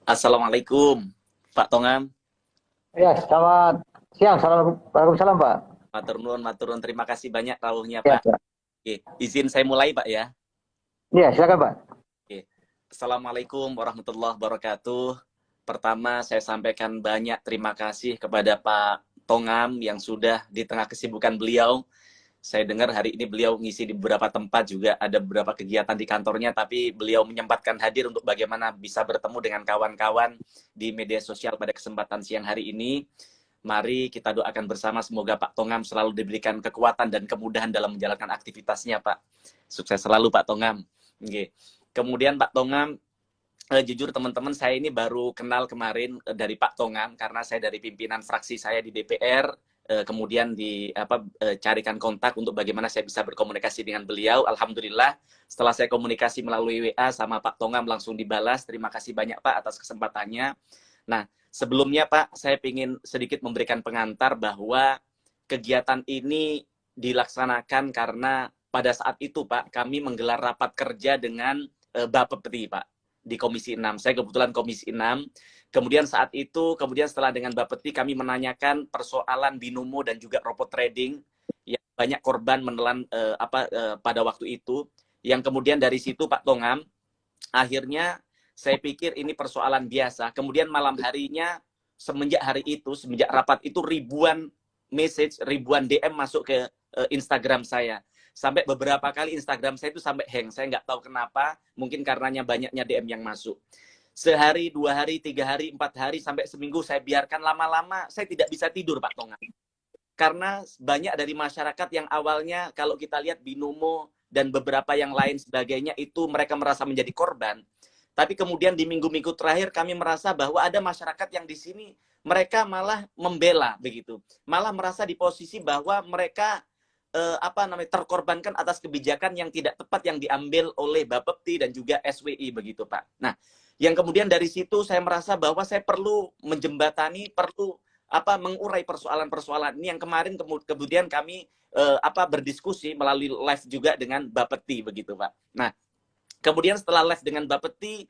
Assalamualaikum, Pak Tongam. Ya, selamat siang. Waalaikumsalam, Pak. Matur nuwun, matur nuwun. Terima kasih banyak rawuhnya, Ya, Pak. Pak. Oke, izin saya mulai, Pak ya. Ya, silakan, Pak. Oke. Assalamualaikum warahmatullahi wabarakatuh. Pertama, saya sampaikan banyak terima kasih kepada Pak Tongam yang sudah di tengah kesibukan beliau. Saya dengar hari ini beliau ngisi di beberapa tempat juga, ada beberapa kegiatan di kantornya, tapi beliau menyempatkan hadir untuk bagaimana bisa bertemu dengan kawan-kawan di media sosial pada kesempatan siang hari ini. Mari kita doakan bersama semoga Pak Tongam selalu diberikan kekuatan dan kemudahan dalam menjalankan aktivitasnya, Pak. Sukses selalu, Pak Tongam. Oke. Kemudian Pak Tongam, jujur teman-teman, saya ini baru kenal kemarin dari Pak Tongam karena saya dari pimpinan fraksi saya di DPR, kemudian carikan kontak untuk bagaimana saya bisa berkomunikasi dengan beliau. Alhamdulillah, setelah saya komunikasi melalui WA sama Pak Tongam langsung dibalas. Terima kasih banyak, Pak, atas kesempatannya. Nah, sebelumnya Pak, saya ingin sedikit memberikan pengantar bahwa kegiatan ini dilaksanakan karena pada saat itu Pak, kami menggelar rapat kerja dengan Bapepti Pak di Komisi 6. Saya kebetulan Komisi 6. Kemudian saat itu, setelah dengan Bapepti kami menanyakan persoalan binomo dan juga robot trading yang banyak korban menelan pada waktu itu. Yang kemudian dari situ Pak Tongam, akhirnya saya pikir ini persoalan biasa. Kemudian malam harinya, semenjak hari itu, semenjak rapat itu, ribuan message, ribuan DM masuk ke Instagram saya. Sampai beberapa kali Instagram saya itu sampai hang. Saya nggak tahu kenapa, mungkin karenanya banyaknya DM yang masuk. Sehari, 2 hari, 3 hari, 4 hari, sampai seminggu saya biarkan. Lama-lama saya tidak bisa tidur, Pak Tongan. Karena banyak dari masyarakat yang awalnya kalau kita lihat binomo dan beberapa yang lain sebagainya itu mereka merasa menjadi korban. Tapi kemudian di minggu-minggu terakhir kami merasa bahwa ada masyarakat yang di sini mereka malah membela begitu. Malah merasa di posisi bahwa mereka terkorbankan atas kebijakan yang tidak tepat yang diambil oleh Bapepti dan juga SWI begitu, Pak. Nah, yang kemudian dari situ saya merasa bahwa saya perlu menjembatani, perlu mengurai persoalan-persoalan ini yang kemarin kemudian kami berdiskusi melalui live juga dengan Bapepti begitu, Pak. Nah, kemudian setelah live dengan Bapepti,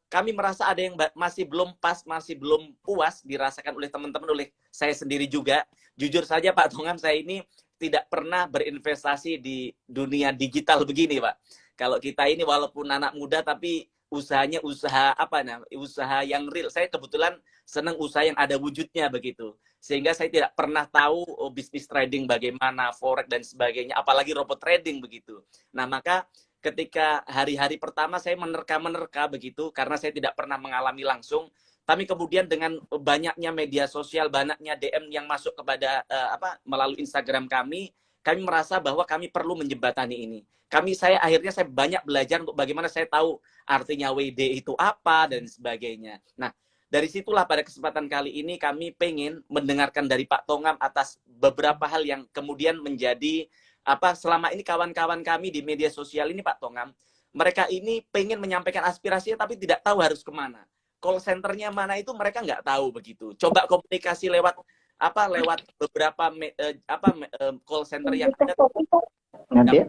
kami merasa ada yang masih belum pas, masih belum puas dirasakan oleh teman-teman, oleh saya sendiri juga. Jujur saja Pak Tongam, saya ini tidak pernah berinvestasi di dunia digital begini, Pak. Kalau kita ini walaupun anak muda, tapi usahanya usaha yang real. Saya kebetulan senang usaha yang ada wujudnya begitu. Sehingga saya tidak pernah tahu bisnis trading bagaimana, forex dan sebagainya, apalagi robot trading begitu. Nah, maka ketika hari-hari pertama saya menerka begitu karena saya tidak pernah mengalami langsung, tapi kemudian dengan banyaknya media sosial, banyaknya DM yang masuk kepada melalui Instagram kami merasa bahwa kami perlu menjembatani ini. Saya akhirnya banyak belajar untuk bagaimana saya tahu artinya WD itu apa dan sebagainya. Nah, dari situlah pada kesempatan kali ini kami pengen mendengarkan dari Pak Tongam atas beberapa hal yang kemudian menjadi selama ini kawan-kawan kami di media sosial ini, Pak Tongam, mereka ini pengen menyampaikan aspirasinya tapi tidak tahu harus kemana. Call centernya mana itu mereka nggak tahu begitu. Coba komunikasi lewat beberapa call center yang ada Nanti.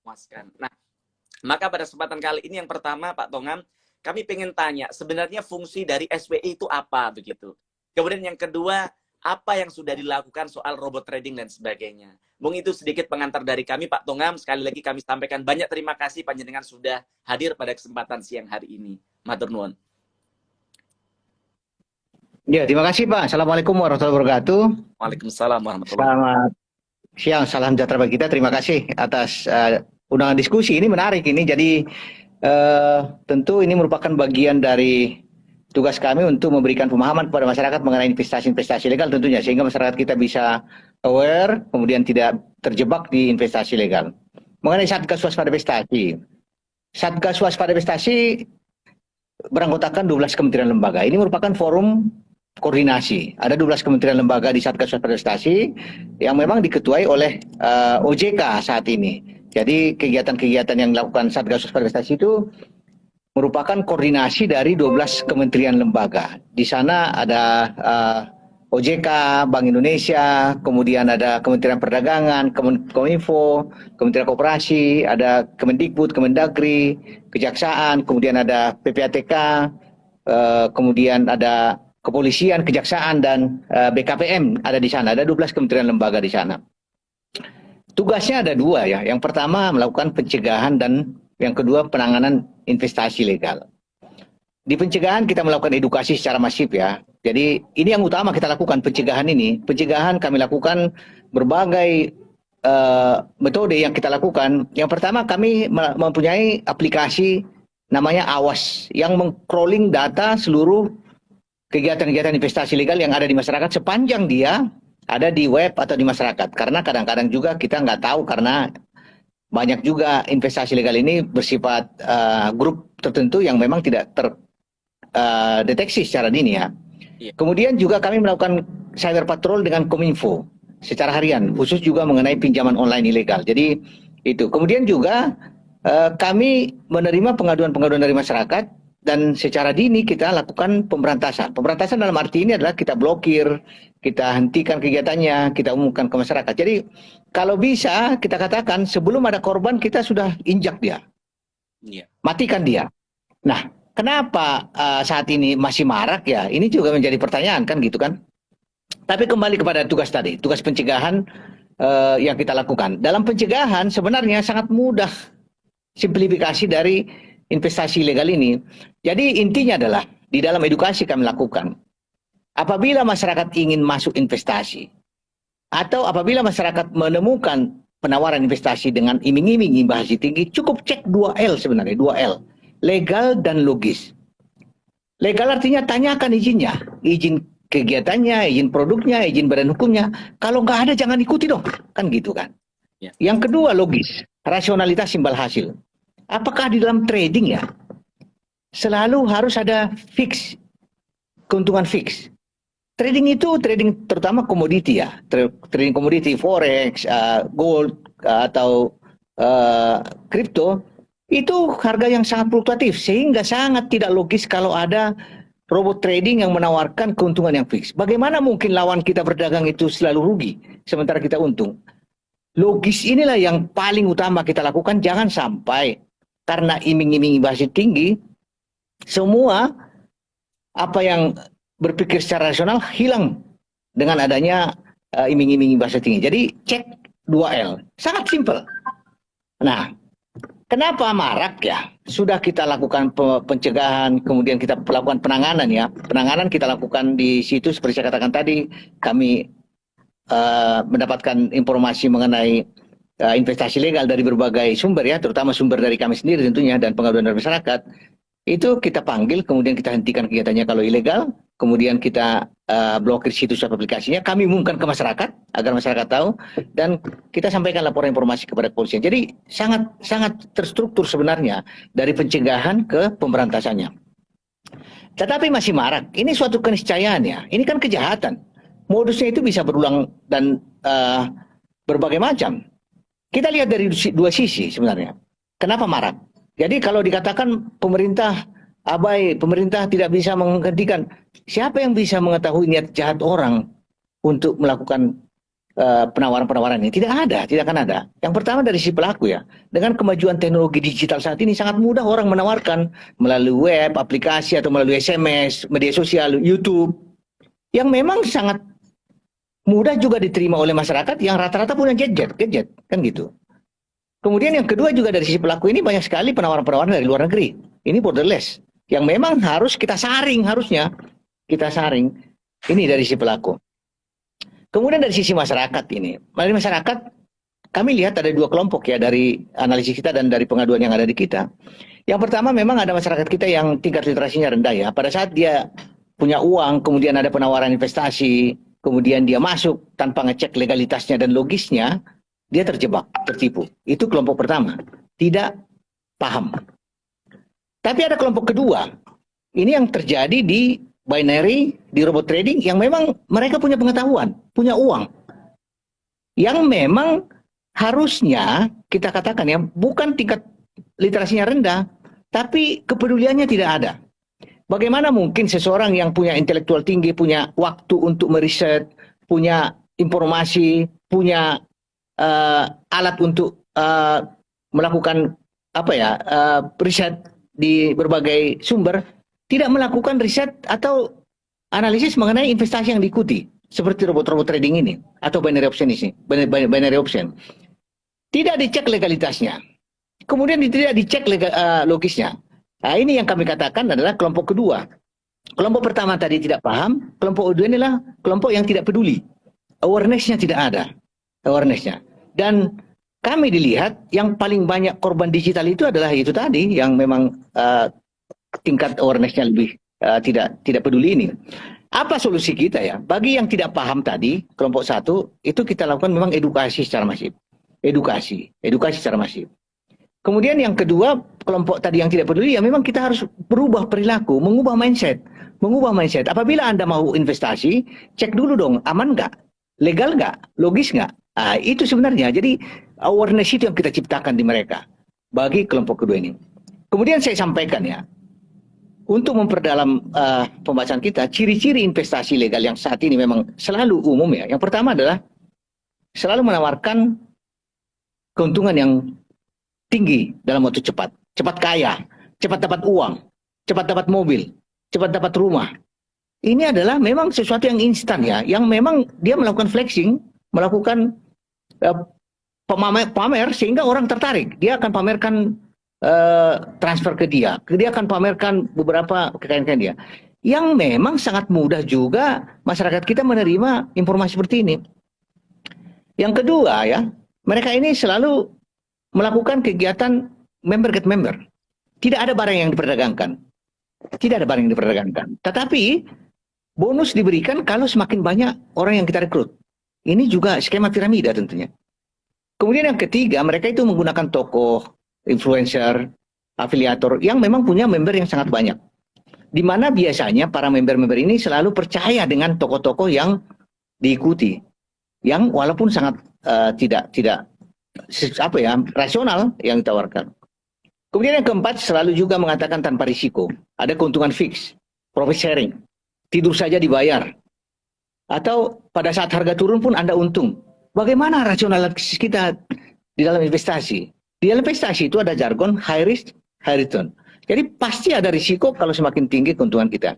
memuaskan. Nah, maka pada kesempatan kali ini yang pertama Pak Tongam, kami pengen tanya sebenarnya fungsi dari SWI itu apa begitu. Kemudian yang kedua, apa yang sudah dilakukan soal robot trading dan sebagainya. Mungkin itu sedikit pengantar dari kami Pak Tongam. Sekali lagi kami sampaikan banyak terima kasih panjenengan sudah hadir pada kesempatan siang hari ini. Matur nuwun. Ya, terima kasih, Pak. Assalamualaikum warahmatullahi wabarakatuh. Waalaikumsalam warahmatullahi wabarakatuh. Selamat siang, salam sejahtera bagi kita. Terima kasih atas undangan diskusi ini, menarik ini. Jadi tentu ini merupakan bagian dari tugas kami untuk memberikan pemahaman kepada masyarakat mengenai investasi-investasi legal tentunya, sehingga masyarakat kita bisa aware, kemudian tidak terjebak di investasi legal. Mengenai Satgas Waspada Investasi. Satgas Waspada Investasi beranggotakan 12 kementerian lembaga. Ini merupakan forum koordinasi. Ada 12 kementerian lembaga di Satgas Waspada Investasi yang memang diketuai oleh OJK saat ini. Jadi kegiatan-kegiatan yang dilakukan Satgas Waspada Investasi itu merupakan koordinasi dari 12 kementerian lembaga. Di sana ada OJK, Bank Indonesia, kemudian ada Kementerian Perdagangan, Kominfo, Kementerian Koperasi, ada Kemendikbud, Kemendagri, Kejaksaan, kemudian ada PPATK, kemudian ada kepolisian, kejaksaan, dan BKPM ada di sana. Ada 12 kementerian lembaga di sana. Tugasnya ada dua ya. Yang pertama melakukan pencegahan dan yang kedua penanganan investasi legal. Di pencegahan kita melakukan edukasi secara masif ya. Jadi ini yang utama kita lakukan, pencegahan ini. Pencegahan kami lakukan berbagai metode yang kita lakukan. Yang pertama kami mempunyai aplikasi namanya Awas yang meng-crawling data seluruh kegiatan-kegiatan investasi legal yang ada di masyarakat sepanjang dia ada di web atau di masyarakat. Karena kadang-kadang juga kita nggak tahu karena banyak juga investasi legal ini bersifat grup tertentu yang memang tidak terdeteksi secara dini ya. Iya. Kemudian juga kami melakukan cyber patrol dengan Kominfo secara harian, khusus juga mengenai pinjaman online ilegal. Jadi itu. Kemudian juga kami menerima pengaduan-pengaduan dari masyarakat dan secara dini kita lakukan pemberantasan. Pemberantasan dalam arti ini adalah kita blokir, kita hentikan kegiatannya, kita umumkan ke masyarakat. Jadi kalau bisa kita katakan sebelum ada korban kita sudah injak dia, matikan dia. Nah, kenapa saat ini masih marak ya? Ini juga menjadi pertanyaan kan gitu kan? Tapi kembali kepada tugas tadi, tugas pencegahan yang kita lakukan. Dalam pencegahan sebenarnya sangat mudah simplifikasi dari investasi ilegal ini. Jadi intinya adalah di dalam edukasi kami lakukan. Apabila masyarakat ingin masuk investasi atau apabila masyarakat menemukan penawaran investasi dengan iming-iming imbal hasil tinggi, cukup cek 2L sebenarnya, 2L. Legal dan logis. Legal artinya tanyakan izinnya, izin kegiatannya, izin produknya, izin badan hukumnya. Kalau nggak ada jangan ikuti dong, kan gitu kan. Ya. Yang kedua logis, rasionalitas imbal hasil. Apakah di dalam trading ya selalu harus ada fix, keuntungan fix. Trading itu trading terutama komoditi ya, trading komoditi, forex, gold atau kripto. Itu harga yang sangat fluktuatif sehingga sangat tidak logis kalau ada robot trading yang menawarkan keuntungan yang fix. Bagaimana mungkin lawan kita berdagang itu selalu rugi sementara kita untung? Logis inilah yang paling utama kita lakukan. Jangan sampai karena iming-iming hasil tinggi semua apa yang berpikir secara rasional hilang dengan adanya iming-iming hasil tinggi. Jadi cek 2L, sangat simpel. Nah, kenapa marak ya? Sudah kita lakukan pencegahan, kemudian kita lakukan penanganan ya. Penanganan kita lakukan di situ seperti saya katakan tadi, kami mendapatkan informasi mengenai investasi legal dari berbagai sumber ya, terutama sumber dari kami sendiri tentunya dan pengaduan dari masyarakat. Itu kita panggil, kemudian kita hentikan kegiatannya kalau ilegal, kemudian kita blokir situs aplikasinya, kami umumkan ke masyarakat agar masyarakat tahu, dan kita sampaikan laporan informasi kepada kepolisian. Jadi sangat terstruktur sebenarnya dari pencegahan ke pemberantasannya. Tetapi masih marak. Ini suatu keniscayaan ya. Ini kan kejahatan. Modusnya itu bisa berulang dan berbagai macam. Kita lihat dari dua sisi sebenarnya. Kenapa marak? Jadi kalau dikatakan pemerintah abai, pemerintah tidak bisa menghentikan, siapa yang bisa mengetahui niat jahat orang untuk melakukan penawaran-penawaran ini? Tidak ada, tidak akan ada. Yang pertama dari si pelaku ya. Dengan kemajuan teknologi digital saat ini sangat mudah orang menawarkan melalui web, aplikasi atau melalui SMS, media sosial, YouTube, yang memang sangat mudah juga diterima oleh masyarakat yang rata-rata punya gadget kan gitu. Kemudian yang kedua juga dari sisi pelaku ini banyak sekali penawaran-penawaran dari luar negeri. Ini borderless yang memang harus kita saring, harusnya kita saring. Ini dari sisi pelaku. Kemudian dari sisi masyarakat ini, dari masyarakat kami lihat ada dua kelompok ya dari analisis kita dan dari pengaduan yang ada di kita. Yang pertama memang ada masyarakat kita yang tingkat literasinya rendah ya. Pada saat dia punya uang, kemudian ada penawaran investasi, kemudian dia masuk tanpa ngecek legalitasnya dan logisnya, dia terjebak, tertipu. Itu kelompok pertama, tidak paham. Tapi ada kelompok kedua, ini yang terjadi di binary, di robot trading, yang memang mereka punya pengetahuan, punya uang, yang memang harusnya kita katakan ya, bukan tingkat literasinya rendah, tapi kepeduliannya tidak ada. Bagaimana mungkin seseorang yang punya intelektual tinggi, punya waktu untuk meriset, punya informasi, punya alat untuk melakukan riset di berbagai sumber, tidak melakukan riset atau analisis mengenai investasi yang diikuti, seperti robot-robot trading ini atau binary option ini, binary option. Tidak dicek legalitasnya, kemudian tidak dicek logisnya. Nah, ini yang kami katakan adalah kelompok kedua. Kelompok pertama tadi tidak paham, kelompok kedua inilah kelompok yang tidak peduli. Awareness-nya tidak ada, awareness-nya. Dan kami dilihat yang paling banyak korban digital itu adalah itu tadi, yang memang tingkat awareness-nya lebih tidak peduli ini. Apa solusi kita ya? Bagi yang tidak paham tadi, kelompok satu, itu kita lakukan memang edukasi secara masif. Edukasi secara masif. Kemudian yang kedua, kelompok tadi yang tidak peduli, ya memang kita harus berubah perilaku, mengubah mindset. Apabila Anda mau investasi, cek dulu dong, aman nggak? Legal nggak? Logis nggak? Nah, itu sebenarnya. Jadi awareness itu yang kita ciptakan di mereka bagi kelompok kedua ini. Kemudian saya sampaikan ya, untuk memperdalam pembahasan kita, ciri-ciri investasi legal yang saat ini memang selalu umum ya. Yang pertama adalah selalu menawarkan keuntungan yang tinggi dalam waktu cepat. Cepat kaya, cepat dapat uang, cepat dapat mobil, cepat dapat rumah. Ini adalah memang sesuatu yang instan ya, yang memang dia melakukan flexing, melakukan pamer sehingga orang tertarik. Dia akan pamerkan transfer ke dia akan pamerkan beberapa kekayaan dia. Yang memang sangat mudah juga masyarakat kita menerima informasi seperti ini. Yang kedua ya, mereka ini selalu melakukan kegiatan member get member. Tidak ada barang yang diperdagangkan. Tetapi bonus diberikan kalau semakin banyak orang yang kita rekrut. Ini juga skema piramida tentunya. Kemudian yang ketiga, mereka itu menggunakan tokoh, influencer, afiliator yang memang punya member yang sangat banyak. Di mana biasanya para member-member ini selalu percaya dengan tokoh-tokoh yang diikuti. Yang walaupun sangat tidak rasional yang ditawarkan. Kemudian yang keempat, selalu juga mengatakan tanpa risiko. Ada keuntungan fix, profit sharing, tidur saja dibayar. Atau pada saat harga turun pun Anda untung. Bagaimana rasionalitas kita di dalam investasi? Di dalam investasi itu ada jargon high risk, high return. Jadi pasti ada risiko kalau semakin tinggi keuntungan kita.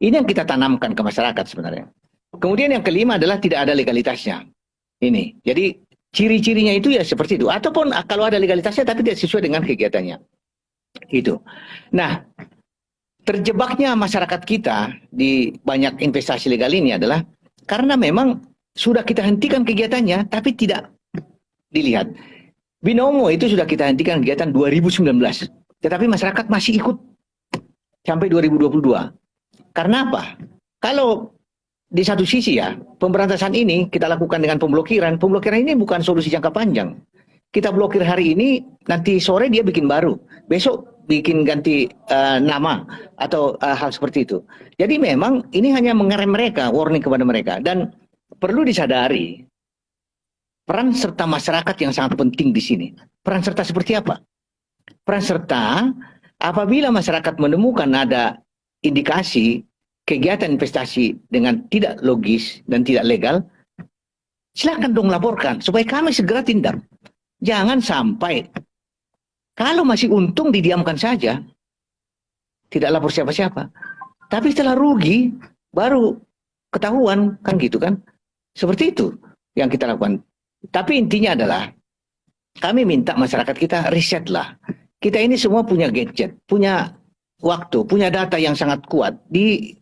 Ini yang kita tanamkan ke masyarakat sebenarnya. Kemudian yang kelima adalah tidak ada legalitasnya. Ini. Jadi ciri-cirinya itu ya seperti itu. Ataupun kalau ada legalitasnya tapi tidak sesuai dengan kegiatannya. Itu. Nah, terjebaknya masyarakat kita di banyak investasi legal ini adalah karena memang sudah kita hentikan kegiatannya tapi tidak dilihat. Binomo itu sudah kita hentikan kegiatan 2019. Tetapi masyarakat masih ikut sampai 2022. Karena apa? Kalau di satu sisi ya, pemberantasan ini kita lakukan dengan pemblokiran. Pemblokiran ini bukan solusi jangka panjang. Kita blokir hari ini, nanti sore dia bikin baru. Besok bikin ganti nama atau hal seperti itu. Jadi memang ini hanya mengerem mereka, warning kepada mereka. Dan perlu disadari, peran serta masyarakat yang sangat penting di sini. Peran serta seperti apa? Peran serta apabila masyarakat menemukan ada indikasi kegiatan investasi dengan tidak logis dan tidak legal, silakan dong laporkan supaya kami segera tindak. Jangan sampai kalau masih untung didiamkan saja, tidak lapor siapa-siapa. Tapi setelah rugi baru ketahuan, kan gitu kan? Seperti itu yang kita lakukan. Tapi intinya adalah kami minta masyarakat kita risetlah. Kita ini semua punya gadget, punya waktu, punya data yang sangat kuat. Di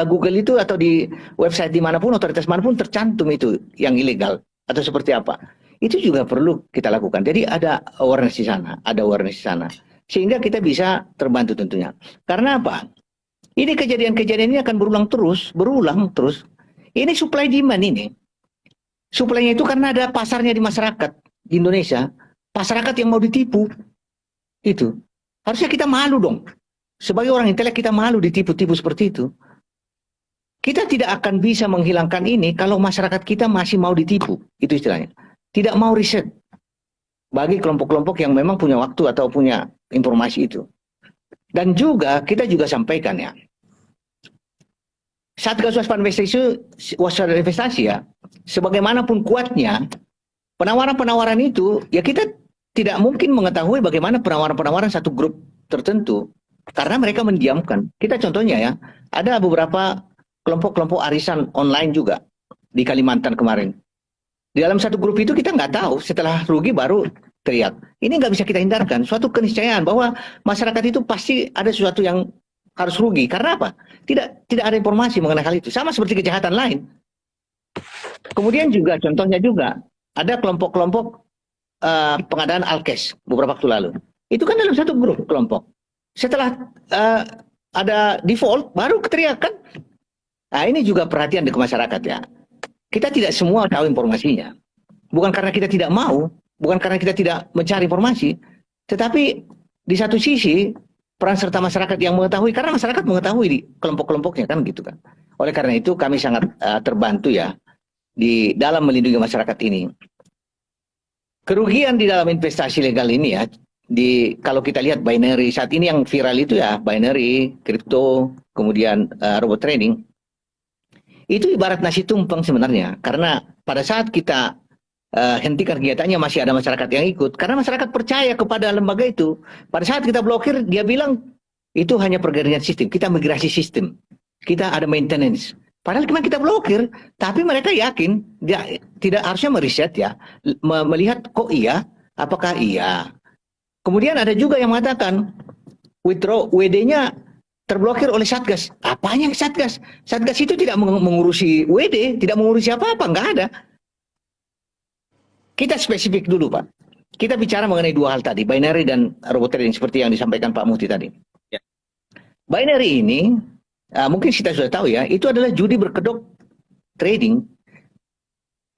Google itu atau di website dimanapun, otoritas manapun tercantum itu yang ilegal atau seperti apa. Itu juga perlu kita lakukan. Jadi ada awareness di sana, sehingga kita bisa terbantu tentunya. Karena apa? Ini kejadian-kejadian ini akan berulang terus. Ini supply demand ini. Supply-nya itu karena ada pasarnya di masyarakat di Indonesia. Masyarakat yang mau ditipu. Itu. Harusnya kita malu dong. Sebagai orang intelek kita malu ditipu-tipu seperti itu. Kita tidak akan bisa menghilangkan ini kalau masyarakat kita masih mau ditipu. Itu istilahnya. Tidak mau riset. Bagi kelompok-kelompok yang memang punya waktu atau punya informasi itu. Dan juga kita juga sampaikan ya. Satgas waspada investasi ya. Sebagaimanapun kuatnya, penawaran-penawaran itu, ya kita tidak mungkin mengetahui bagaimana penawaran-penawaran satu grup tertentu karena mereka mendiamkan. Kita contohnya ya, ada beberapa kelompok-kelompok arisan online juga di Kalimantan kemarin. Di dalam satu grup itu kita nggak tahu, setelah rugi baru teriak. Ini nggak bisa kita hindarkan. Suatu keniscayaan bahwa masyarakat itu pasti ada sesuatu yang harus rugi. Karena apa? Tidak ada informasi mengenai hal itu. Sama seperti kejahatan lain. Kemudian juga contohnya juga ada kelompok-kelompok pengadaan alkes beberapa waktu lalu. Itu kan dalam satu grup kelompok. Setelah ada default, baru keteriakan. Nah, ini juga perhatian ke masyarakat ya. Kita tidak semua tahu informasinya. Bukan karena kita tidak mau, bukan karena kita tidak mencari informasi, tetapi di satu sisi peran serta masyarakat yang mengetahui, karena masyarakat mengetahui di kelompok-kelompoknya kan gitu kan. Oleh karena itu kami sangat terbantu ya di dalam melindungi masyarakat ini. Kerugian di dalam investasi legal ini ya, kalau kita lihat binary saat ini yang viral itu ya binary, kripto, kemudian robot trading. Itu ibarat nasi tumpeng sebenarnya, karena pada saat kita hentikan kegiatannya masih ada masyarakat yang ikut, karena masyarakat percaya kepada lembaga itu. Pada saat kita blokir, dia bilang itu hanya pergantian sistem, kita migrasi sistem, kita ada maintenance. Padahal cuma kita blokir, tapi mereka yakin, dia tidak harusnya meriset ya, melihat kok iya, apakah iya. Kemudian ada juga yang mengatakan withdraw WD-nya terblokir oleh Satgas. Apanya Satgas? Satgas itu tidak mengurusi WD, tidak mengurusi apa-apa, nggak ada. Kita spesifik dulu, Pak. Kita bicara mengenai dua hal tadi, binary dan robot trading seperti yang disampaikan Pak Mufti tadi. Ya. Binary ini, mungkin kita sudah tahu ya, itu adalah judi berkedok trading.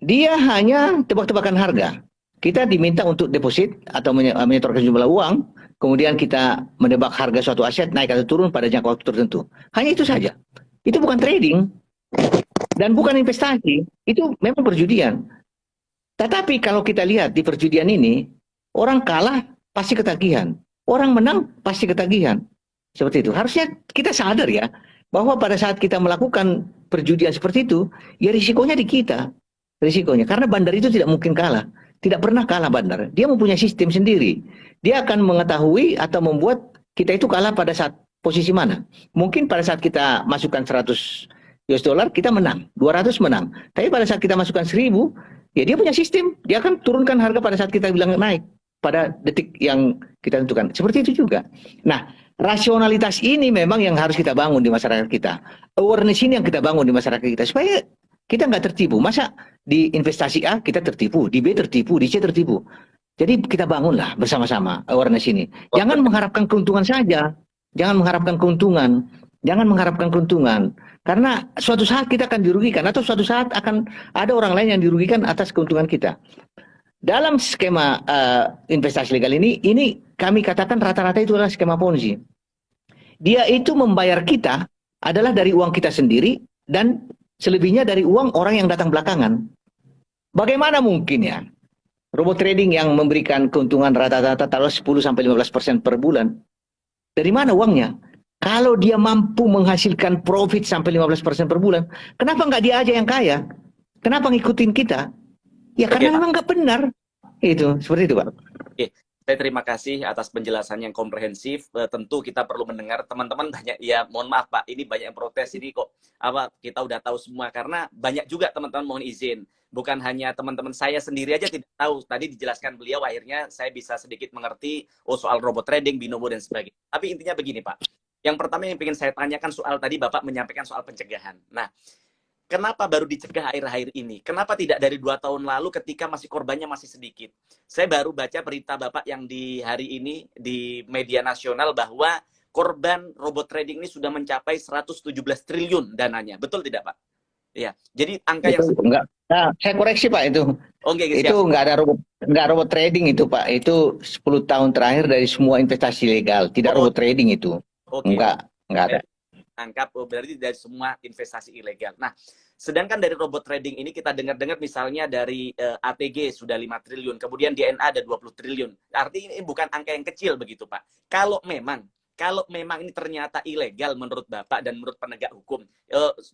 Dia hanya tebak-tebakan harga. Kita diminta untuk deposit atau menyetorkan jumlah uang, kemudian kita menebak harga suatu aset naik atau turun pada jangka waktu tertentu. Hanya itu saja. Itu bukan trading dan bukan investasi. Itu memang perjudian. Tetapi kalau kita lihat di perjudian ini, orang kalah pasti ketagihan. Orang menang pasti ketagihan. Seperti itu. Harusnya kita sadar ya, bahwa pada saat kita melakukan perjudian seperti itu, ya risikonya di kita. Risikonya. Karena bandar itu tidak mungkin kalah. Tidak pernah kalah bandar. Dia mempunyai sistem sendiri. Dia akan mengetahui atau membuat kita itu kalah pada saat posisi mana. Mungkin pada saat kita masukkan 100 US dollar, kita menang. 200 menang. Tapi pada saat kita masukkan 1000, ya dia punya sistem. Dia akan turunkan harga pada saat kita bilang naik. Pada detik yang kita tentukan. Seperti itu juga. Nah, rasionalitas ini memang yang harus kita bangun di masyarakat kita. Awareness ini yang kita bangun di masyarakat kita. Supaya kita nggak tertipu. Masa di investasi A kita tertipu, di B tertipu, di C tertipu. Jadi kita bangunlah bersama-sama awareness ini. Jangan mengharapkan keuntungan saja. Jangan mengharapkan keuntungan. Jangan mengharapkan keuntungan. Karena suatu saat kita akan dirugikan. Atau suatu saat akan ada orang lain yang dirugikan atas keuntungan kita. Dalam skema investasi legal ini kami katakan rata-rata itu adalah skema Ponzi. Dia itu membayar kita adalah dari uang kita sendiri dan selebihnya dari uang orang yang datang belakangan. Bagaimana mungkin ya robot trading yang memberikan keuntungan rata-rata taruh 10-15% per bulan? Dari mana uangnya? Kalau dia mampu menghasilkan profit sampai 15% per bulan, kenapa nggak dia aja yang kaya? Kenapa ngikutin kita? Ya karena memang nggak benar. Itu, seperti itu Pak. Oke, saya terima kasih atas penjelasan yang komprehensif. Tentu kita perlu mendengar teman-teman banyak, ya mohon maaf Pak, ini banyak yang protes ini kok apa kita udah tahu semua, karena banyak juga teman-teman mohon izin. Bukan hanya teman-teman saya sendiri aja tidak tahu. Tadi dijelaskan beliau, akhirnya saya bisa sedikit mengerti soal robot trading, binomo dan sebagainya. Tapi intinya begini Pak. Yang pertama yang ingin saya tanyakan soal tadi Bapak menyampaikan soal pencegahan. Nah, kenapa baru dicegah akhir-akhir ini? Kenapa tidak dari 2 tahun lalu ketika masih korbannya masih sedikit? Saya baru baca berita Bapak yang di hari ini di media nasional bahwa korban robot trading ini sudah mencapai 117 triliun dananya. Betul tidak Pak? Iya. Jadi angka yang enggak. Nah, saya koreksi Pak itu. Oke, itu enggak ada robot trading itu Pak. Itu 10 tahun terakhir dari semua investasi legal, tidak robot trading itu. Oke. Enggak ada. Anggap berarti dari semua investasi ilegal. Nah, sedangkan dari robot trading ini kita dengar-dengar misalnya dari ATG sudah 5 triliun, kemudian DNA ada 20 triliun. Artinya ini bukan angka yang kecil begitu, Pak. Kalau memang ini ternyata ilegal menurut Bapak dan menurut penegak hukum.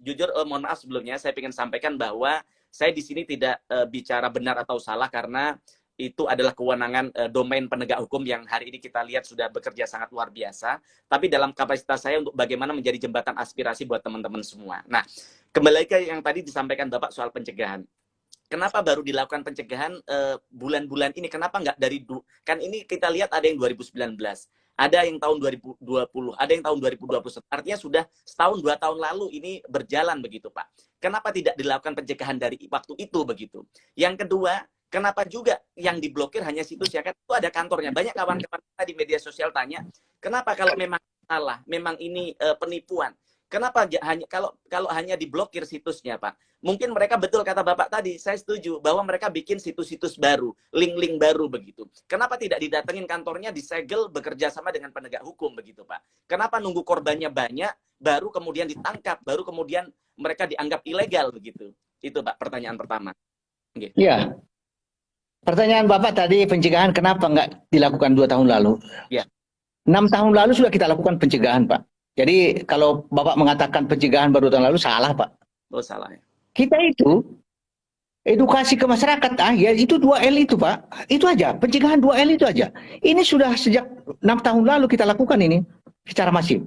Jujur mohon maaf sebelumnya saya ingin sampaikan bahwa saya di sini tidak bicara benar atau salah karena itu adalah kewenangan domain penegak hukum yang hari ini kita lihat sudah bekerja sangat luar biasa. Tapi dalam kapasitas saya untuk bagaimana menjadi jembatan aspirasi buat teman-teman semua. Nah, kembali ke yang tadi disampaikan Bapak soal pencegahan. Kenapa baru dilakukan pencegahan bulan-bulan ini? Kenapa nggak dari kan ini kita lihat ada yang 2019, ada yang tahun 2020, ada yang tahun 2021. Artinya sudah setahun 2 tahun lalu ini berjalan begitu Pak. Kenapa tidak dilakukan pencegahan dari waktu itu begitu? Yang kedua, kenapa juga yang diblokir hanya situs ya kan itu ada kantornya. Banyak kawan-kawan kita di media sosial tanya, kenapa kalau memang salah, memang ini penipuan, kenapa hanya kalau hanya diblokir situsnya Pak? Mungkin mereka betul kata Bapak tadi, saya setuju bahwa mereka bikin situs-situs baru, link-link baru begitu. Kenapa tidak didatengin kantornya, disegel, bekerja sama dengan penegak hukum begitu Pak? Kenapa nunggu korbannya banyak, baru kemudian ditangkap, baru kemudian mereka dianggap ilegal begitu? Itu Pak pertanyaan pertama. Iya. Ya. Pertanyaan Bapak tadi pencegahan kenapa nggak dilakukan 2 tahun lalu? Ya. 6 tahun lalu sudah kita lakukan pencegahan Pak. Jadi kalau Bapak mengatakan pencegahan baru 2 tahun lalu salah Pak. Oh salah ya. Kita itu edukasi ke masyarakat, ya itu 2L itu Pak. Itu aja, pencegahan 2L itu aja. Ini sudah sejak 6 tahun lalu kita lakukan ini secara masif.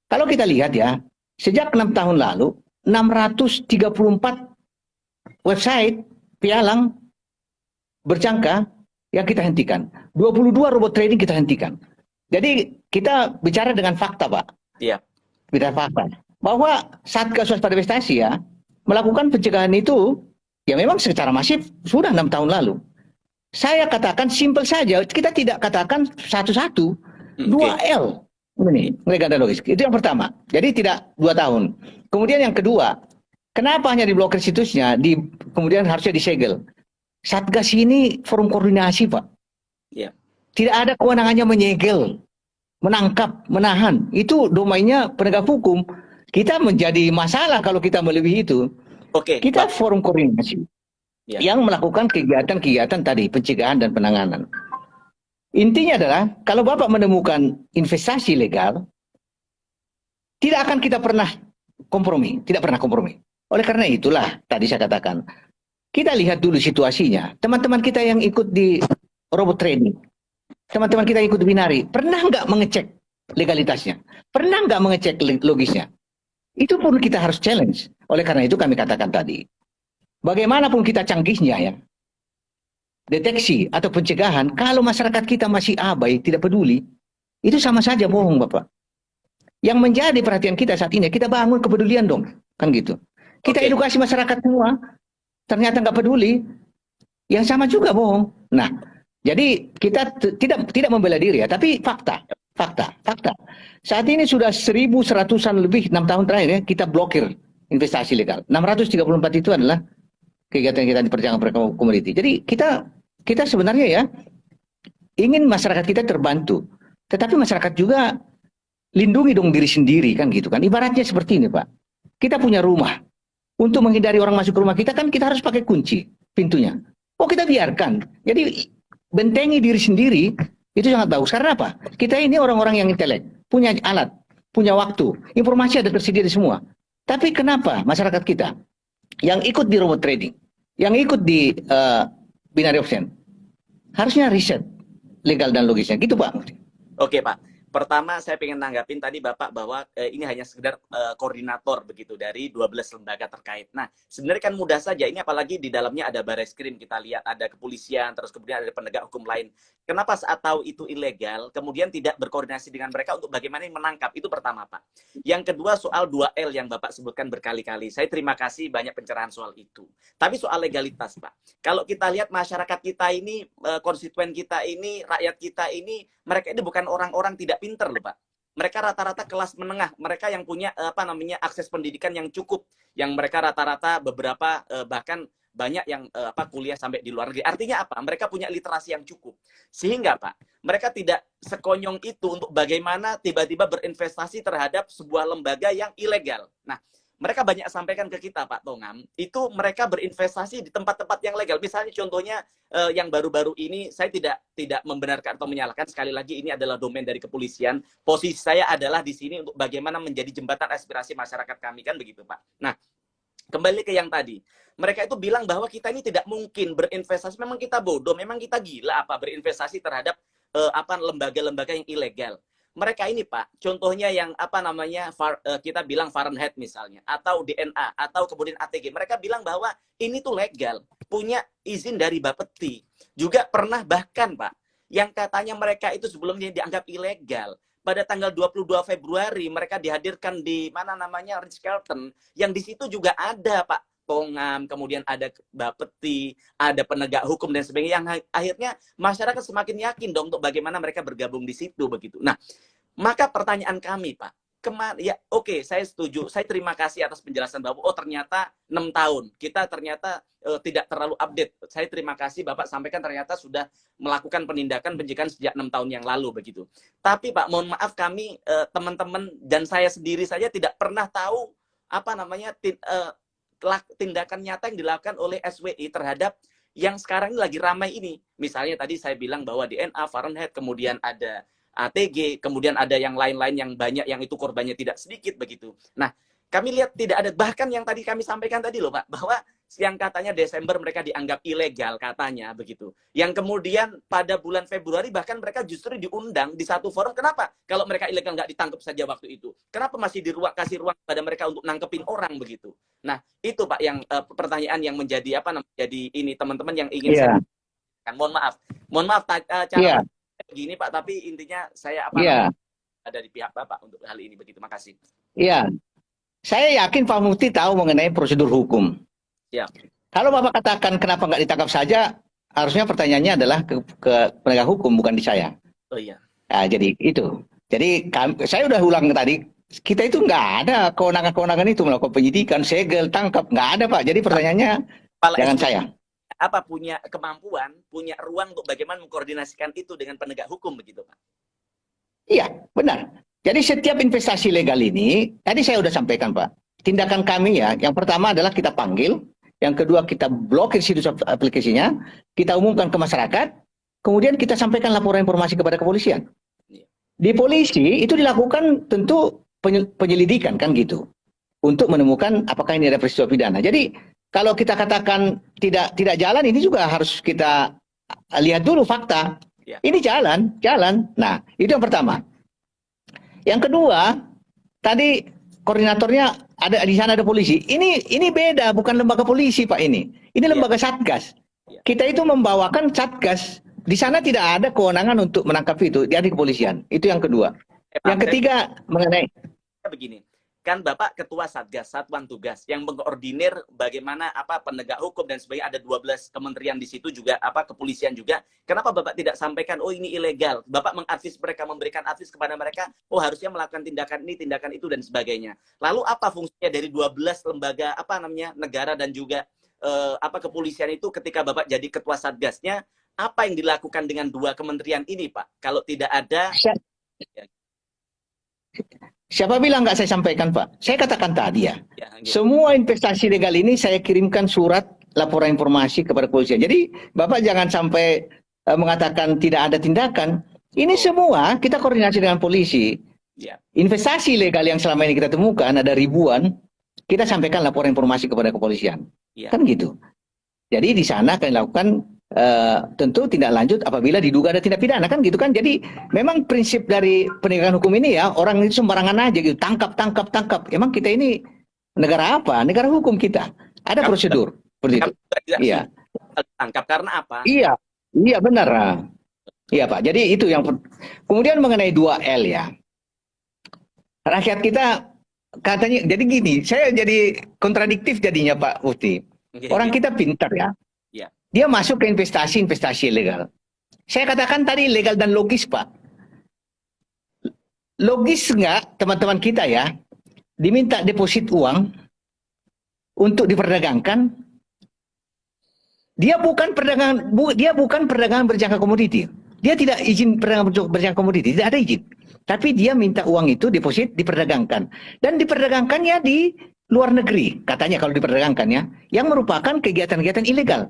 Kalau kita lihat ya, sejak 6 tahun lalu 634 website pialang berjangka yang kita hentikan. 22 robot trading kita hentikan. Jadi kita bicara dengan fakta Pak. Iya. Bicara fakta. Bahwa Satgas Waspada Investasi ya melakukan pencegahan itu ya memang secara masif sudah 6 tahun lalu. Saya katakan simpel saja, kita tidak katakan satu-satu, 2L. Ini legal dan logis. Itu yang pertama. Jadi tidak 2 tahun. Kemudian yang kedua, kenapa hanya diblokir situsnya, kemudian harusnya disegel? Satgas ini forum koordinasi Pak. Iya. Tidak ada kewenangannya menyegel, menangkap, menahan. Itu domainnya penegak hukum. Kita menjadi masalah kalau kita melebihi itu. Oke. Kita forum koordinasi yang melakukan kegiatan-kegiatan tadi, pencegahan dan penanganan. Intinya adalah, kalau Bapak menemukan investasi legal, tidak akan kita pernah kompromi. Tidak pernah kompromi. Oleh karena itulah, tadi saya katakan, kita lihat dulu situasinya. Teman-teman kita yang ikut di robot trading, teman-teman kita yang ikut di binari, pernah nggak mengecek legalitasnya? Pernah nggak mengecek logisnya? Itu pun kita harus challenge. Oleh karena itu kami katakan tadi, bagaimanapun kita canggihnya ya, deteksi atau pencegahan, kalau masyarakat kita masih abai, tidak peduli, itu sama saja bohong Bapak. Yang menjadi perhatian kita saat ini, kita bangun kepedulian dong, kan gitu. Kita edukasi masyarakat semua, ternyata nggak peduli, yang sama juga bohong. Nah, jadi kita tidak membela diri ya, tapi fakta. Saat ini sudah 1.100-an lebih 6 tahun terakhir ya, kita blokir investasi legal. 634 itu adalah kegiatan kita di perdagangan komoditi. Jadi kita sebenarnya ya ingin masyarakat kita terbantu. Tetapi masyarakat juga lindungi dong diri sendiri kan gitu kan. Ibaratnya seperti ini Pak. Kita punya rumah. Untuk menghindari orang masuk ke rumah kita kan kita harus pakai kunci pintunya. Oh kita biarkan. Jadi bentengi diri sendiri itu sangat bagus. Karena apa? Kita ini orang-orang yang intelek, punya alat, punya waktu, informasi ada tersedia di semua. Tapi kenapa masyarakat kita yang ikut di robot trading, yang ikut di binary option, harusnya riset legal dan logisnya. Gitu Pak. Oke Pak. Pertama saya ingin nanggapin tadi Bapak bahwa ini hanya sekedar koordinator begitu dari 12 lembaga terkait. Nah, sebenarnya kan mudah saja ini, apalagi di dalamnya ada Bareskrim, kita lihat ada kepolisian, terus kemudian ada penegak hukum lain. Kenapa saat tahu itu ilegal, kemudian tidak berkoordinasi dengan mereka untuk bagaimana menangkap? Itu pertama Pak. Yang kedua soal 2L yang Bapak sebutkan berkali-kali. Saya terima kasih banyak pencerahan soal itu. Tapi soal legalitas Pak. Kalau kita lihat masyarakat kita ini, konstituen kita ini, rakyat kita ini, mereka ini bukan orang-orang tidak pinter loh Pak. Mereka rata-rata kelas menengah, mereka yang punya akses pendidikan yang cukup, yang mereka rata-rata beberapa bahkan banyak yang kuliah sampai di luar negeri. Artinya apa? Mereka punya literasi yang cukup. Sehingga Pak, mereka tidak sekonyong itu untuk bagaimana tiba-tiba berinvestasi terhadap sebuah lembaga yang ilegal. Nah, mereka banyak sampaikan ke kita Pak Tongam, itu mereka berinvestasi di tempat-tempat yang legal. Misalnya contohnya yang baru-baru ini, saya tidak membenarkan atau menyalahkan, sekali lagi ini adalah domain dari kepolisian. Posisi saya adalah di sini untuk bagaimana menjadi jembatan aspirasi masyarakat kami, kan begitu Pak. Nah, kembali ke yang tadi. Mereka itu bilang bahwa kita ini tidak mungkin berinvestasi. Memang kita bodoh, memang kita gila apa berinvestasi terhadap apa lembaga-lembaga yang ilegal. Mereka ini Pak, contohnya yang apa namanya kita bilang Fahrenheit misalnya, atau DNA, atau kemudian ATG. Mereka bilang bahwa ini tuh legal, punya izin dari Bapeti. Juga pernah bahkan Pak, yang katanya mereka itu sebelumnya dianggap ilegal. Pada tanggal 22 Februari mereka dihadirkan di mana namanya Ritz-Carlton, yang di situ juga ada Pak Tongam, kemudian ada Bapeti, ada penegak hukum dan sebagainya, yang akhirnya masyarakat semakin yakin dong untuk bagaimana mereka bergabung di situ begitu. Nah, maka pertanyaan kami Pak, ya oke, saya setuju, saya terima kasih atas penjelasan Bapak. Oh ternyata 6 tahun, kita ternyata tidak terlalu update. Saya terima kasih Bapak sampaikan ternyata sudah melakukan penindakan pencegahan sejak 6 tahun yang lalu begitu. Tapi Pak, mohon maaf kami teman-teman dan saya sendiri saja tidak pernah tahu apa namanya tindakan nyata yang dilakukan oleh SWI terhadap yang sekarang ini lagi ramai ini. Misalnya tadi saya bilang bahwa DNA, Fahrenheit, kemudian ada ATG, kemudian ada yang lain-lain yang banyak yang itu korbannya tidak sedikit begitu. Nah, kami lihat tidak ada, bahkan yang tadi kami sampaikan tadi loh Pak, bahwa yang katanya Desember mereka dianggap ilegal katanya begitu. Yang kemudian pada bulan Februari bahkan mereka justru diundang di satu forum. Kenapa? Kalau mereka ilegal nggak ditangkap saja waktu itu. Kenapa masih kasih ruang pada mereka untuk nangkepin orang begitu? Nah, itu Pak yang pertanyaan yang menjadi apa namanya? Jadi ini teman-teman yang ingin saya kan. Mohon maaf cara begini Pak, tapi intinya saya apa namanya ada di pihak Bapak untuk hal ini begitu. Makasih. Iya. Saya yakin Pak Mufti tahu mengenai prosedur hukum. Ya. Kalau Bapak katakan kenapa nggak ditangkap saja, harusnya pertanyaannya adalah ke penegak hukum, bukan di saya. Oh iya. Nah, jadi itu. Jadi saya udah ulang tadi, kita itu nggak ada kewenangan-kewenangan itu melakukan penyidikan, segel, tangkap, nggak ada Pak. Jadi pertanyaannya jangan saya. Apa punya kemampuan, punya ruang untuk bagaimana mengkoordinasikan itu dengan penegak hukum begitu Pak? Iya, benar. Jadi setiap investasi legal ini, tadi saya udah sampaikan Pak, tindakan kami ya, yang pertama adalah kita panggil, yang kedua kita blokir situs aplikasinya, kita umumkan ke masyarakat, kemudian kita sampaikan laporan informasi kepada kepolisian. Di polisi itu dilakukan tentu penyelidikan kan gitu, untuk menemukan apakah ini ada peristiwa pidana. Jadi kalau kita katakan tidak jalan, ini juga harus kita lihat dulu fakta. Ini jalan. Nah, itu yang pertama. Yang kedua, tadi koordinatornya ada di sana ada polisi. Ini beda, bukan lembaga polisi Pak ini. Ini lembaga Satgas. Kita itu membawakan Satgas. Di sana tidak ada kewenangan untuk menangkap itu, di kepolisian. Itu yang kedua. Yang ketiga mengenai begini. Kan Bapak ketua Satgas, Satuan Tugas yang mengkoordinir bagaimana apa penegak hukum dan sebagainya, ada 12 kementerian di situ juga apa kepolisian juga. Kenapa Bapak tidak sampaikan oh ini ilegal? Bapak mengadvis mereka, memberikan advis kepada mereka, oh harusnya melakukan tindakan ini, tindakan itu dan sebagainya. Lalu apa fungsinya dari 12 lembaga apa namanya negara dan juga apa kepolisian itu ketika Bapak jadi ketua Satgasnya, apa yang dilakukan dengan 2 kementerian ini Pak? Kalau tidak ada Siapa bilang nggak saya sampaikan Pak? Saya katakan tadi ya, semua investasi legal ini saya kirimkan surat laporan informasi kepada kepolisian. Jadi Bapak jangan sampai mengatakan tidak ada tindakan. Ini semua kita koordinasi dengan polisi. Investasi legal yang selama ini kita temukan ada ribuan, kita sampaikan laporan informasi kepada kepolisian. Kan gitu. Jadi di sana kami lakukan tentu tindak lanjut apabila diduga ada tindak pidana kan gitu kan. Jadi memang prinsip dari penegakan hukum ini ya, orang itu sembarangan aja gitu, tangkap. Emang kita ini negara apa? Negara hukum kita. Ada prosedur seperti itu. Iya. Tangkap karena apa? Iya benar. Iya Pak. Jadi itu yang kemudian mengenai 2L ya. Rakyat kita katanya jadi gini, saya jadi kontradiktif jadinya Pak Mufti. Orang kita pintar ya. Dia masuk ke investasi ilegal. Saya katakan tadi legal dan logis, Pak. Logis nggak teman-teman kita ya, diminta deposit uang untuk diperdagangkan. Dia bukan perdagangan berjangka komoditi. Dia tidak izin perdagangan berjangka komoditi, tidak ada izin. Tapi dia minta uang itu deposit diperdagangkan. Dan diperdagangkannya di luar negeri, katanya kalau diperdagangkannya, yang merupakan kegiatan-kegiatan ilegal.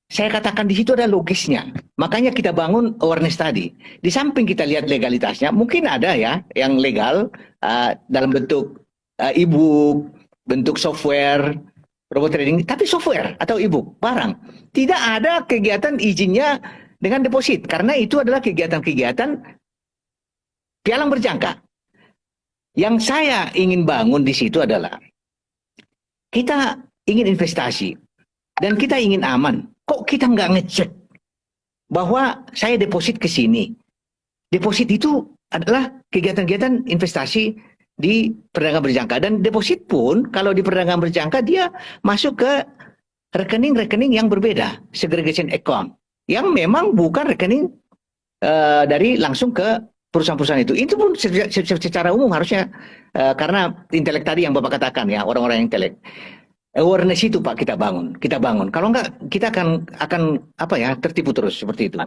Saya katakan di situ ada logisnya. Makanya kita bangun awareness tadi. Di samping kita lihat legalitasnya, mungkin ada ya yang legal dalam bentuk e-book, bentuk software, robot trading, tapi software atau e-book, barang. Tidak ada kegiatan izinnya dengan deposit, karena itu adalah kegiatan-kegiatan pialang berjangka. Yang saya ingin bangun di situ adalah kita ingin investasi dan kita ingin aman. Kok kita nggak ngecek bahwa saya deposit ke sini? Deposit itu adalah kegiatan-kegiatan investasi di perdagangan berjangka, dan deposit pun kalau di perdagangan berjangka dia masuk ke rekening-rekening yang berbeda, segregation account, yang memang bukan rekening dari langsung ke perusahaan-perusahaan itu. Itu pun secara umum harusnya karena intelek tadi yang Bapak katakan ya, orang-orang yang intelek. Awareness itu Pak kita bangun. Kalau enggak kita akan apa ya, tertipu terus seperti itu.